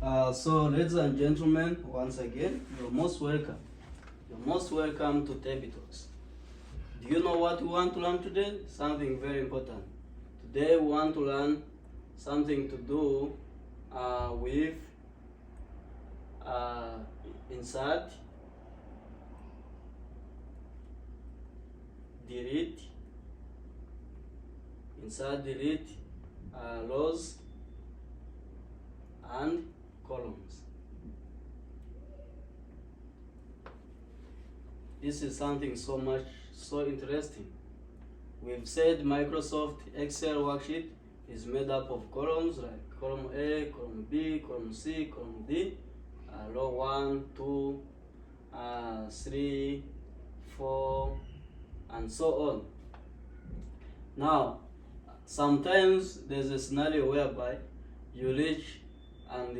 So, ladies and gentlemen, once again, you're most welcome. You're most welcome to Tebi Talks. Do you know what we want to learn today? Something very important. Today, we want to learn something to do with insert, delete, rows, and columns. This is something so interesting. We've said Microsoft Excel worksheet is made up of columns like column A, column B, column C, column D, row 1, 2, 3, 4, and so on. Now, sometimes there's a scenario whereby you reach and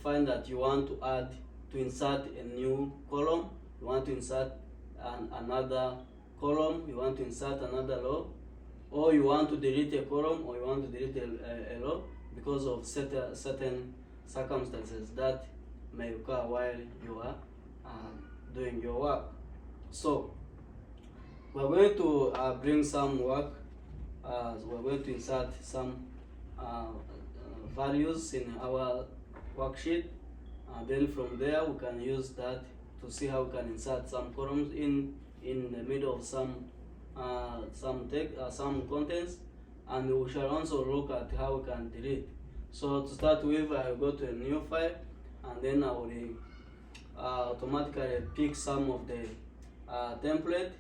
find that you want to insert a new column, you want to insert another column, you want to insert another row, or you want to delete a column, or you want to delete a row because of certain circumstances that may occur while you are doing your work. So we're going to bring some work. We're going to insert some values in our worksheet. Then from there we can use that to see how we can insert some columns in the middle of some text, some contents, and we shall also look at how we can delete. So to start with, I will go to a new file, and then I will automatically pick some of the template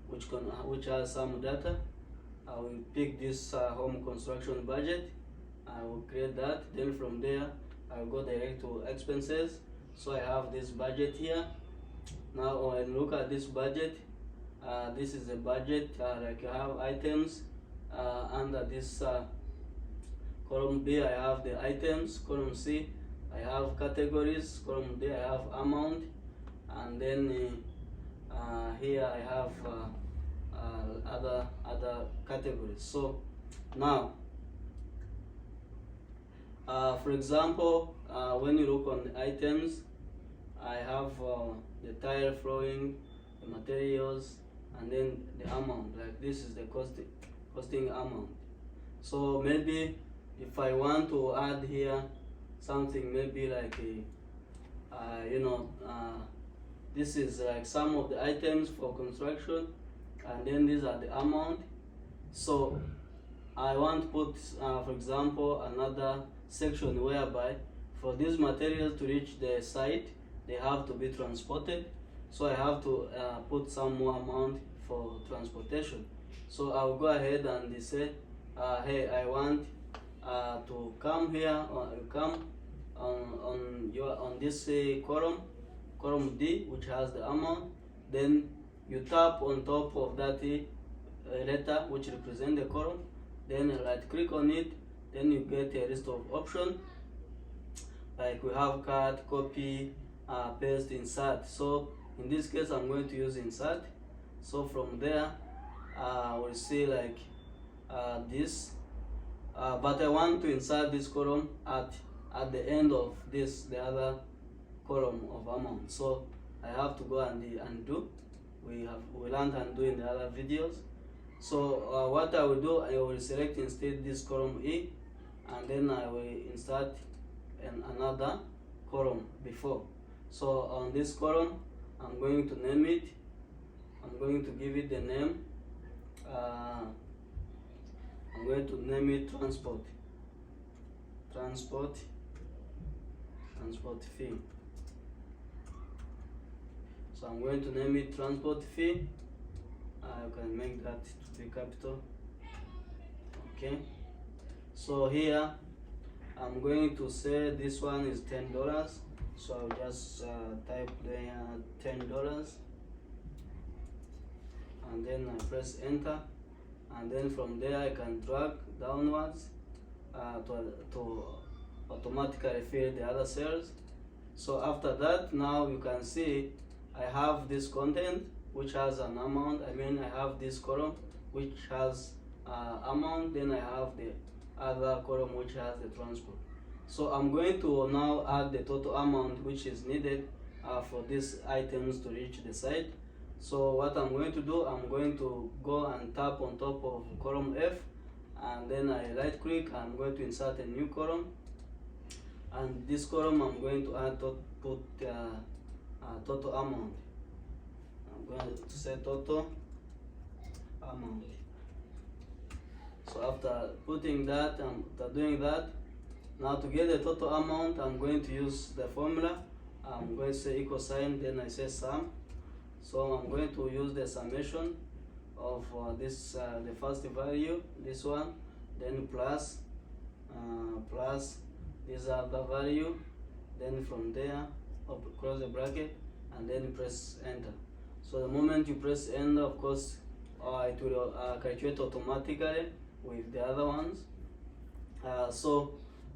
which has some data. I will pick this home construction budget. I will create that. Then from there, I will go direct to expenses. So I have this budget here. Now when you look at this budget, this is a budget. Like I have items under this column B. I have the items. Column C, I have categories. Column D, I have amount, and then here I have other categories. So now, for example, when you look on the items, I have the tile flooring, the materials, and then the amount. Like this is the costing amount. So maybe if I want to add here something, maybe like this is like some of the items for construction, and then these are the amount. So I want to put, for example, another section whereby for these materials to reach the site, they have to be transported. So I have to put some more amount for transportation. So I will go ahead and say, hey, I want to come here, come on this column D, which has the amount. Then you tap on top of that letter which represent the column, then right click on it, then you get a list of options like we have cut, copy, paste, insert. So in this case I'm going to use insert. So from there we'll see like this, but I want to insert this column at the end of the other column of amount. So I have to go and undo. We learned undo in the other videos. So what I will do, I will select instead this column E, and then I will insert another column before. So on this column, I'm going to name it. I'm going to give it the name. I'm going to name it transport fee. So I'm going to name it transport fee. You can make that to be capital. Okay. So here I'm going to say this one is $10. So I'll just type there $10, and then I press enter, and then from there I can drag downwards to automatically fill the other cells. So after that, now you can see I have this content which has an amount. I have this column which has amount, then I have the other column which has the transport. So I'm going to now add the total amount which is needed for these items to reach the site. So what I'm going to do, I'm going to go and tap on top of column F, and then I right click. I'm going to insert a new column, and this column I'm going to add put total amount. I'm going to say total amount. So after putting that, after doing that, now to get the total amount, I'm going to use the formula. I'm going to say equal sign, then I say sum. So I'm going to use the summation of this the first value, this one, then plus this other value, then from there close the bracket, and then press enter. So the moment you press enter, of course, it will calculate automatically with the other ones. So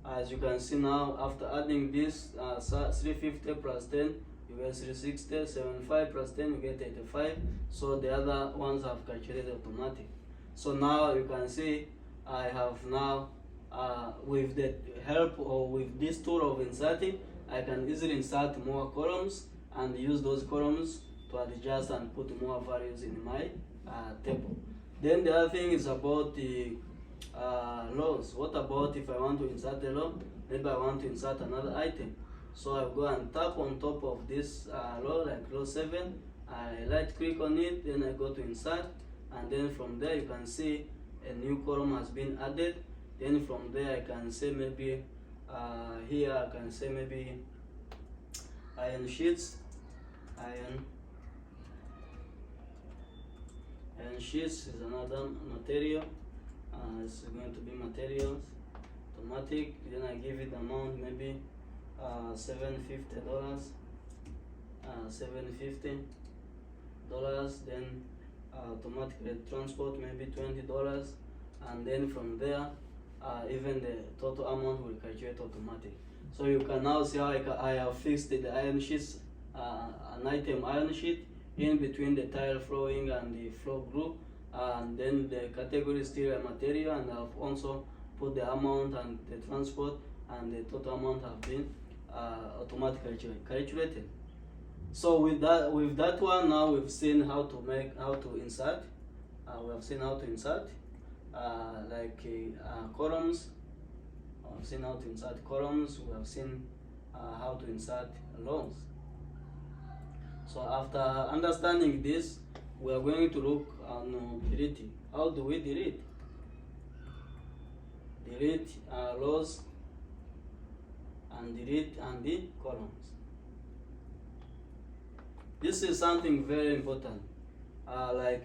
as you can see now, after adding this 350 plus 10, you get 360, 75 plus 10, you get 85. So the other ones have calculated automatic. So now you can see I have now, with the help or with this tool of inserting, I can easily insert more columns and use those columns to adjust and put more values in my table. Then the other thing is about the rows. What about if I want to insert a row? Maybe I want to insert another item. So I'll go and tap on top of this row, like row 7. I right click on it, then I go to insert, and then from there you can see a new column has been added. Then from there I can say maybe here I can say maybe iron sheets. Iron sheets is another material. It's going to be materials automatic. Then I give it amount maybe $750, $750. Then automatic transport maybe $20, and then from there even the total amount will calculate automatic. So you can now see how I have fixed the iron sheets, an item iron sheet in between the tile flooring and the floor glue, and then the category is still a material, and I've also put the amount and the transport, and the total amount have been automatically calculated. So with that one, now we've seen how to insert. We have seen how to insert columns. We've seen how to insert columns. We have seen how to insert rows. So after understanding this, we are going to look on deleting. How do we delete? Delete rows and delete and the columns. This is something very important. Like,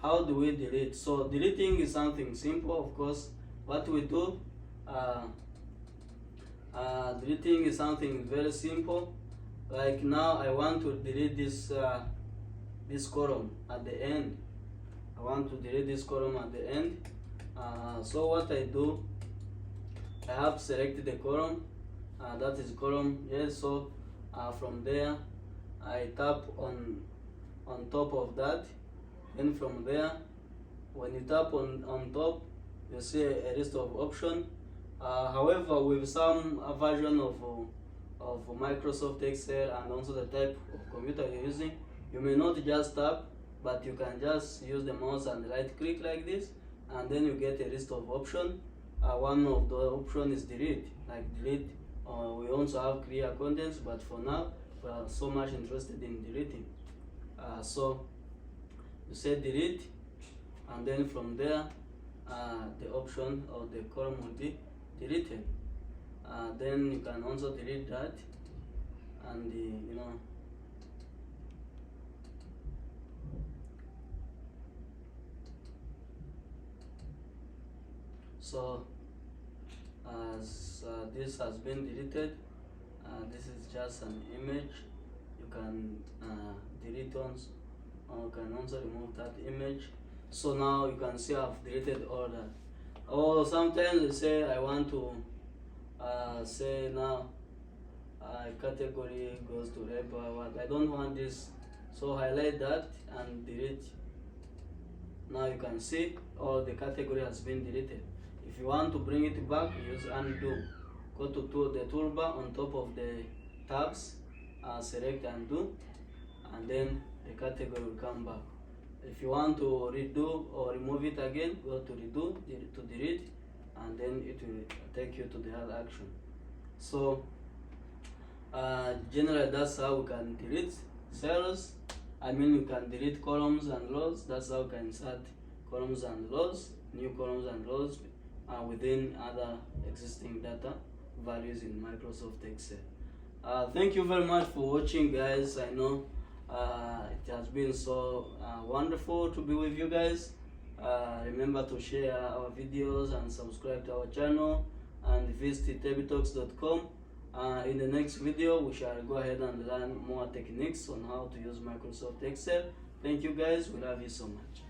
how do we delete? So deleting is something simple, of course. What we do, deleting is something very simple. Like now, I want to delete this this column at the end. I want to delete this column at the end. So what I do, I have selected the column. That is column, yes. So from there, I tap on top of that. Then from there, when you tap on top, you see a list of options. However, with some version of Microsoft Excel and also the type of computer you're using, you may not just tap, but you can just use the mouse and right click like this, and then you get a list of options. One of the options is delete, like delete. We also have clear contents, but for now we are so much interested in deleting. So you say delete, and then from there the option or the column will be deleted. Then you can also delete that, and so as this has been deleted, this is just an image. You can delete once, or you can also remove that image. So now you can see I've deleted all that. Or sometimes you say I want to say now category goes to label. I don't want this, so highlight that and delete. Now you can see all the category has been deleted. If you want to bring it back, use undo. go to the toolbar on top of the tabs, select undo, and then the category will come back. If you want to redo or remove it again, go to redo, to delete, and then it will take you to the other action. So generally that's how we can delete cells. We can delete columns and rows. That's how we can insert columns and rows, new columns and rows within other existing data values in Microsoft Excel. Thank you very much for watching, guys. I know it has been so wonderful to be with you guys. Remember to share our videos and subscribe to our channel, and visit tabbytalks.com. In the next video, we shall go ahead and learn more techniques on how to use Microsoft Excel. Thank you, guys. We love you so much.